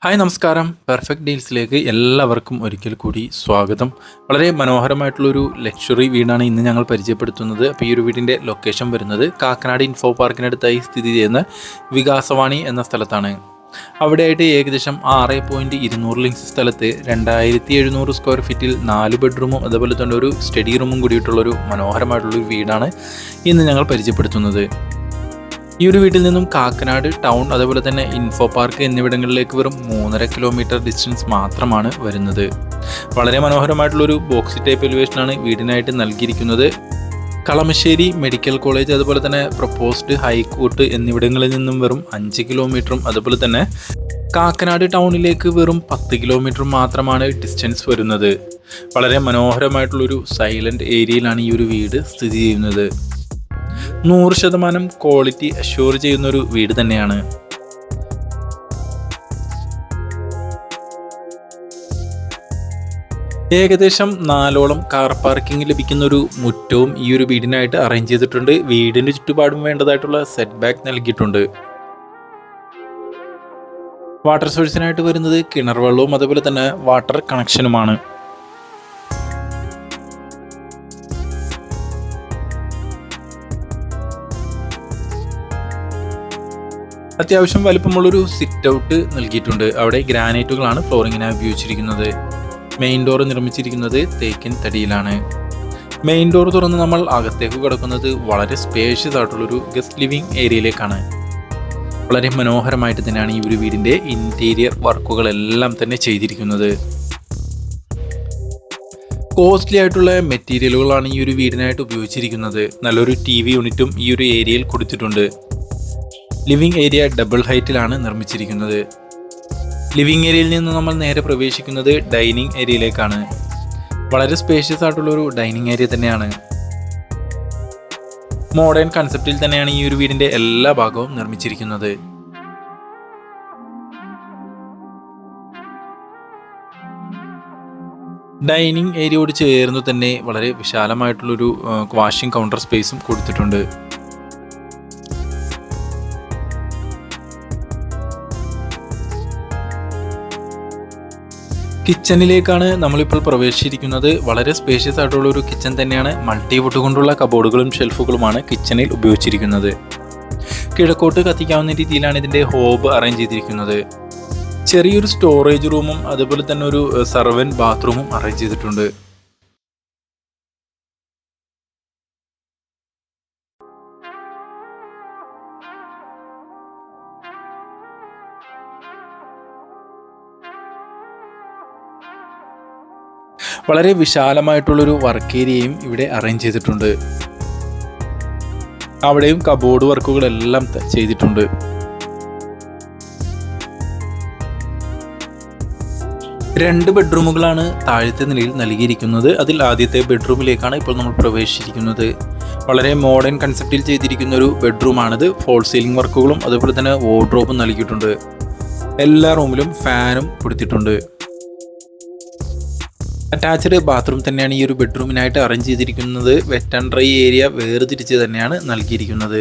Hi നമസ്കാരം. Perfect ഡീൽസിലേക്ക് എല്ലാവർക്കും ഒരിക്കൽ കൂടി സ്വാഗതം. വളരെ മനോഹരമായിട്ടുള്ളൊരു ലക്ഷറി വീടാണ് ഇന്ന് ഞങ്ങൾ പരിചയപ്പെടുത്തുന്നത്. അപ്പോൾ ഈ ഒരു വീടിൻ്റെ ലൊക്കേഷൻ വരുന്നത് കാക്കനാട് ഇൻഫോ പാർക്കിനടുത്തായി സ്ഥിതി ചെയ്യുന്ന വികാസവാണി എന്ന സ്ഥലത്താണ്. അവിടെയായിട്ട് ഏകദേശം 6.200 ലിങ്സ് സ്ഥലത്ത് 2700 സ്ക്വയർ ഫീറ്റിൽ 4 ബെഡ്റൂമും അതുപോലെ തന്നെ ഒരു സ്റ്റഡി റൂമും കൂടിയിട്ടുള്ളൊരു മനോഹരമായിട്ടുള്ളൊരു വീടാണ് ഇന്ന് ഞങ്ങൾ പരിചയപ്പെടുത്തുന്നത്. ഈ ഒരു വീട്ടിൽ നിന്നും കാക്കനാട് ടൗൺ അതുപോലെ തന്നെ ഇൻഫോ പാർക്ക് എന്നിവിടങ്ങളിലേക്ക് വെറും 3.5 കിലോമീറ്റർ ഡിസ്റ്റൻസ് മാത്രമാണ് വരുന്നത്. വളരെ മനോഹരമായിട്ടുള്ളൊരു ബോക്സി ടൈപ്പ് എലിവേഷനാണ് വീടിനായിട്ട് നൽകിയിരിക്കുന്നത്. കളമശ്ശേരി മെഡിക്കൽ കോളേജ് അതുപോലെ തന്നെ പ്രൊപ്പോസ്ഡ് ഹൈക്കോർട്ട് എന്നിവിടങ്ങളിൽ നിന്നും വെറും 5 കിലോമീറ്ററും അതുപോലെ തന്നെ കാക്കനാട് ടൗണിലേക്ക് വെറും 10 കിലോമീറ്റർ മാത്രമാണ് ഡിസ്റ്റൻസ് വരുന്നത്. വളരെ മനോഹരമായിട്ടുള്ളൊരു സൈലൻറ്റ് ഏരിയയിലാണ് ഈ ഒരു വീട് സ്ഥിതി ചെയ്യുന്നത്. 100% ക്വാളിറ്റി അഷ്യൂർ ചെയ്യുന്നൊരു വീട് തന്നെയാണ്. ഏകദേശം 4ഓളം കാർ പാർക്കിംഗ് ലഭിക്കുന്ന ഒരു മുറ്റവും ഈ ഒരു വീടിനായിട്ട് അറേഞ്ച് ചെയ്തിട്ടുണ്ട്. വീടിൻ്റെ ചുറ്റുപാടും വേണ്ടതായിട്ടുള്ള സെറ്റ് ബാക്ക് നൽകിയിട്ടുണ്ട്. വാട്ടർ സോഴ്സിനായിട്ട് വരുന്നത് കിണർ വെള്ളവും അതുപോലെ തന്നെ വാട്ടർ കണക്ഷനുമാണ്. അത്യാവശ്യം വലിപ്പമുള്ളൊരു സിറ്റ് ഔട്ട് നൽകിയിട്ടുണ്ട്. അവിടെ ഗ്രാനൈറ്റുകളാണ് ഫ്ലോറിങ്ങിനായി ഉപയോഗിച്ചിരിക്കുന്നത്. മെയിൻ ഡോർ നിർമ്മിച്ചിരിക്കുന്നത് തേക്കിൻ തടിയിലാണ്. മെയിൻ ഡോർ തുറന്ന് നമ്മൾ അകത്തേക്ക് കിടക്കുന്നത് വളരെ സ്പേഷ്യസ് ആയിട്ടുള്ളൊരു ഗസ്റ്റ് ലിവിംഗ് ഏരിയയിലേക്കാണ്. വളരെ മനോഹരമായിട്ട് തന്നെയാണ് ഈ ഒരു വീടിൻ്റെ ഇൻറ്റീരിയർ വർക്കുകളെല്ലാം തന്നെ ചെയ്തിരിക്കുന്നത്. കോസ്റ്റ്ലി ആയിട്ടുള്ള മെറ്റീരിയലുകളാണ് ഈ ഒരു വീടിനായിട്ട് ഉപയോഗിച്ചിരിക്കുന്നത്. നല്ലൊരു TV യൂണിറ്റും ഈ ഒരു ഏരിയയിൽ കൊടുത്തിട്ടുണ്ട്. ലിവിംഗ് ഏരിയ ഡബിൾ ഹൈറ്റിലാണ് നിർമ്മിച്ചിരിക്കുന്നത്. ലിവിംഗ് ഏരിയയിൽ നിന്ന് നമ്മൾ നേരെ പ്രവേശിക്കുന്നത് ഡൈനിങ് ഏരിയയിലേക്കാണ്. വളരെ സ്പേഷ്യസ് ആയിട്ടുള്ളൊരു ഡൈനിങ് ഏരിയ തന്നെയാണ്. മോഡേൺ കൺസെപ്റ്റിൽ തന്നെയാണ് ഈ ഒരു വീടിൻ്റെ എല്ലാ ഭാഗവും നിർമ്മിച്ചിരിക്കുന്നത്. ഡൈനിങ് ഏരിയയോട് ചേർന്ന് തന്നെ വളരെ വിശാലമായിട്ടുള്ളൊരു വാഷിംഗ് കൗണ്ടർ സ്പേസും കൊടുത്തിട്ടുണ്ട്. കിച്ചണിലേക്കാണ് നമ്മളിപ്പോൾ പ്രവേശിച്ചിരിക്കുന്നത്. വളരെ സ്പേഷ്യസ് ആയിട്ടുള്ള ഒരു കിച്ചൺ തന്നെയാണ്. മൾട്ടിവുഡ് കൊണ്ടുള്ള കബോർഡുകളും ഷെൽഫുകളുമാണ് കിച്ചണിൽ ഉപയോഗിച്ചിരിക്കുന്നത്. കിഴക്കോട്ട് കത്തിക്കാവുന്ന രീതിയിലാണ് ഇതിൻ്റെ ഹോബ് അറേഞ്ച് ചെയ്തിരിക്കുന്നത്. ചെറിയൊരു സ്റ്റോറേജ് റൂമും അതുപോലെ തന്നെ ഒരു സർവൻറ്റ് ബാത്റൂമും അറേഞ്ച് ചെയ്തിട്ടുണ്ട്. വളരെ വിശാലമായിട്ടുള്ളൊരു വർക്ക് ഏരിയയും ഇവിടെ അറേഞ്ച് ചെയ്തിട്ടുണ്ട്. അവിടെയും കബോർഡ് വർക്കുകളെല്ലാം ചെയ്തിട്ടുണ്ട്. രണ്ട് ബെഡ്റൂമുകളാണ് താഴത്തെ നിലയിൽ നൽകിയിരിക്കുന്നത്. അതിൽ ആദ്യത്തെ ബെഡ്റൂമിലേക്കാണ് ഇപ്പോൾ നമ്മൾ പ്രവേശിച്ചിരിക്കുന്നത്. വളരെ മോഡേൺ കൺസെപ്റ്റിൽ ചെയ്തിരിക്കുന്ന ഒരു ബെഡ്റൂമാണിത്. ഫോൾ സീലിംഗ് വർക്കുകളും അതുപോലെ തന്നെ വാർഡ്രോബും നൽകിയിട്ടുണ്ട്. എല്ലാ റൂമിലും ഫാനും കൊടുത്തിട്ടുണ്ട്. അറ്റാച്ച്ഡ് ബാത്റൂം തന്നെയാണ് ഈ ഒരു ബെഡ്റൂമിനായിട്ട് അറേഞ്ച് ചെയ്തിരിക്കുന്നത്. വെറ്റ് ആൻഡ് ഡ്രൈ ഏരിയ വേർതിരിച്ച് തന്നെയാണ് നൽകിയിരിക്കുന്നത്.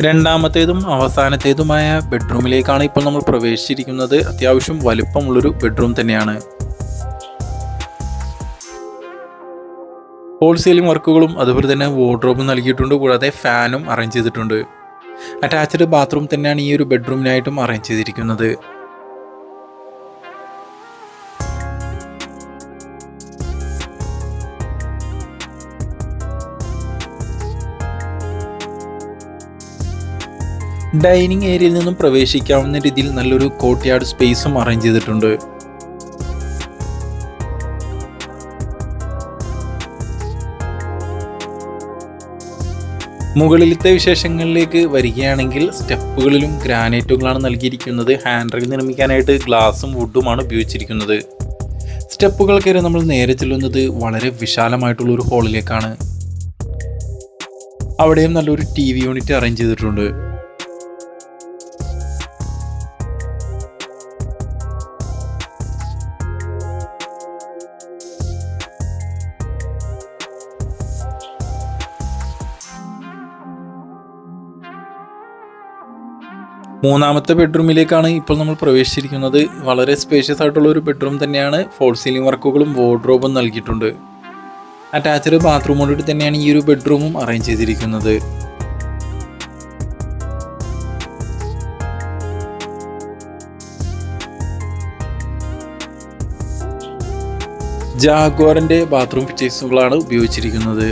രണ്ടാമത്തേതും അവസാനത്തേതുമായ ബെഡ്റൂമിലേക്കാണ് ഇപ്പോൾ നമ്മൾ പ്രവേശിച്ചിരിക്കുന്നത്. അത്യാവശ്യം വലുപ്പമുള്ളൊരു ബെഡ്റൂം തന്നെയാണ്. ഫോൾ സീലിംഗ് വർക്കുകളും അതുപോലെ തന്നെ വാർഡ്രോബും നൽകിയിട്ടുണ്ട്. കൂടാതെ ഫാനും അറേഞ്ച് ചെയ്തിട്ടുണ്ട്. അറ്റാച്ച്ഡ് ബാത്റൂം തന്നെയാണ് ഈ ഒരു ബെഡ്റൂമിനായിട്ടും അറേഞ്ച് ചെയ്തിരിക്കുന്നത്. ഡൈനിങ് ഏരിയയിൽ നിന്നും പ്രവേശിക്കാവുന്ന രീതിയിൽ നല്ലൊരു കോർട്ട്യാർഡ് സ്പേസും അറേഞ്ച് ചെയ്തിട്ടുണ്ട്. മുകളിലത്തെ വിശേഷങ്ങളിലേക്ക് വരികയാണെങ്കിൽ സ്റ്റെപ്പുകളിലും ഗ്രാനൈറ്റുകളാണ് നൽകിയിരിക്കുന്നത്. ഹാൻഡ് റെയിൽ നിർമ്മിക്കാനായിട്ട് ഗ്ലാസും വുഡുമാണ് ഉപയോഗിച്ചിരിക്കുന്നത്. സ്റ്റെപ്പുകൾ കയറി നമ്മൾ നേരെ ചെല്ലുന്നത് വളരെ വിശാലമായിട്ടുള്ളൊരു ഹാളിലേക്കാണ്. അവിടെയും നല്ലൊരു TV യൂണിറ്റ് അറേഞ്ച് ചെയ്തിട്ടുണ്ട്. മൂന്നാമത്തെ ബെഡ്റൂമിലേക്കാണ് ഇപ്പോൾ നമ്മൾ പ്രവേശിച്ചിരിക്കുന്നത്. വളരെ സ്പേഷ്യസ് ആയിട്ടുള്ള ഒരു ബെഡ്റൂം തന്നെയാണ്. ഫോൾ സീലിംഗ് വർക്കുകളും വാർഡ്രോബും നൽകിയിട്ടുണ്ട്. അറ്റാച്ച്ഡ് ബാത്റൂമോടുകൂടി തന്നെയാണ് ഈ ഒരു ബെഡ്റൂമും അറേഞ്ച് ചെയ്തിരിക്കുന്നത്. ജാഗ്വാറിന്റെ ബാത്റൂം ഫീച്ചേഴ്സുകളാണ് ഉപയോഗിച്ചിരിക്കുന്നത്.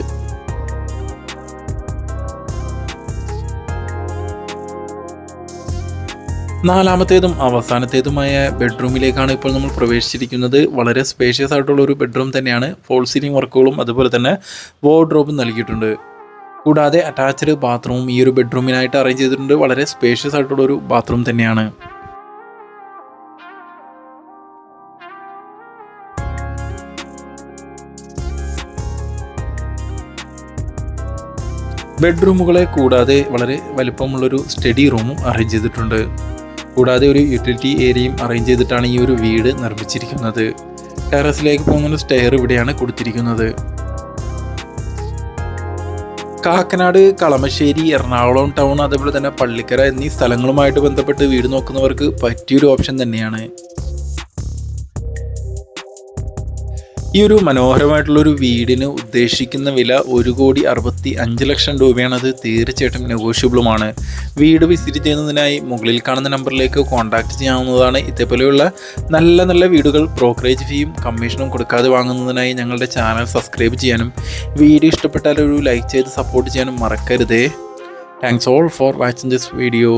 നാലാമത്തേതും അവസാനത്തേതുമായ ബെഡ്റൂമിലേക്കാണ് ഇപ്പോൾ നമ്മൾ പ്രവേശിച്ചിരിക്കുന്നത്. വളരെ സ്പേഷ്യസ് ആയിട്ടുള്ള ഒരു ബെഡ്റൂം തന്നെയാണ്. ഫോൾ സീലിംഗ് വർക്കുകളും അതുപോലെ തന്നെ വാർഡ്രോബും നൽകിയിട്ടുണ്ട്. കൂടാതെ അറ്റാച്ച്ഡ് ബാത്റൂമും ഈ ഒരു ബെഡ്റൂമിനായിട്ട് അറേഞ്ച് ചെയ്തിട്ടുണ്ട്. വളരെ സ്പേഷ്യസ് ആയിട്ടുള്ള ഒരു ബാത്റൂം തന്നെയാണ്. ബെഡ്റൂമുകളെ കൂടാതെ വളരെ വലിപ്പമുള്ളൊരു സ്റ്റഡി റൂമും അറേഞ്ച് ചെയ്തിട്ടുണ്ട്. കൂടാതെ ഒരു യൂട്ടിലിറ്റി ഏരിയയും അറേഞ്ച് ചെയ്തിട്ടാണ് ഈ ഒരു വീട് നിർമ്മിച്ചിരിക്കുന്നത്. ടെറസിലേക്ക് പോകുന്ന സ്റ്റെയർ ഇവിടെയാണ് കൊടുത്തിരിക്കുന്നത്. കാക്കനാട്, കളമശ്ശേരി, എറണാകുളം ടൗൺ അതുപോലെ തന്നെ പള്ളിക്കര എന്നീ സ്ഥലങ്ങളുമായിട്ട് ബന്ധപ്പെട്ട് വീട് നോക്കുന്നവർക്ക് പറ്റിയൊരു ഓപ്ഷൻ തന്നെയാണ്. ഈ ഒരു മനോഹരമായിട്ടുള്ളൊരു വീടിന് ഉദ്ദേശിക്കുന്ന വില 1,65,00,000 രൂപയാണ്. അത് തീർച്ചയായിട്ടും നെഗോഷ്യബിളുമാണ്. വീട് വിസിറ്റ് ചെയ്യുന്നതിനായി മുകളിൽ കാണുന്ന നമ്പറിലേക്ക് കോൺടാക്റ്റ് ചെയ്യാവുന്നതാണ്. ഇതേപോലെയുള്ള നല്ല നല്ല വീടുകൾ ബ്രോക്കറേജ് ഫീയും കമ്മീഷനും കൊടുക്കാതെ വാങ്ങുന്നതിനായി ഞങ്ങളുടെ ചാനൽ സബ്സ്ക്രൈബ് ചെയ്യാനും വീഡിയോ ഇഷ്ടപ്പെട്ടാൽ ഒരു ലൈക്ക് ചെയ്ത് സപ്പോർട്ട് ചെയ്യാനും മറക്കരുതേ. Thanks all for watching this video.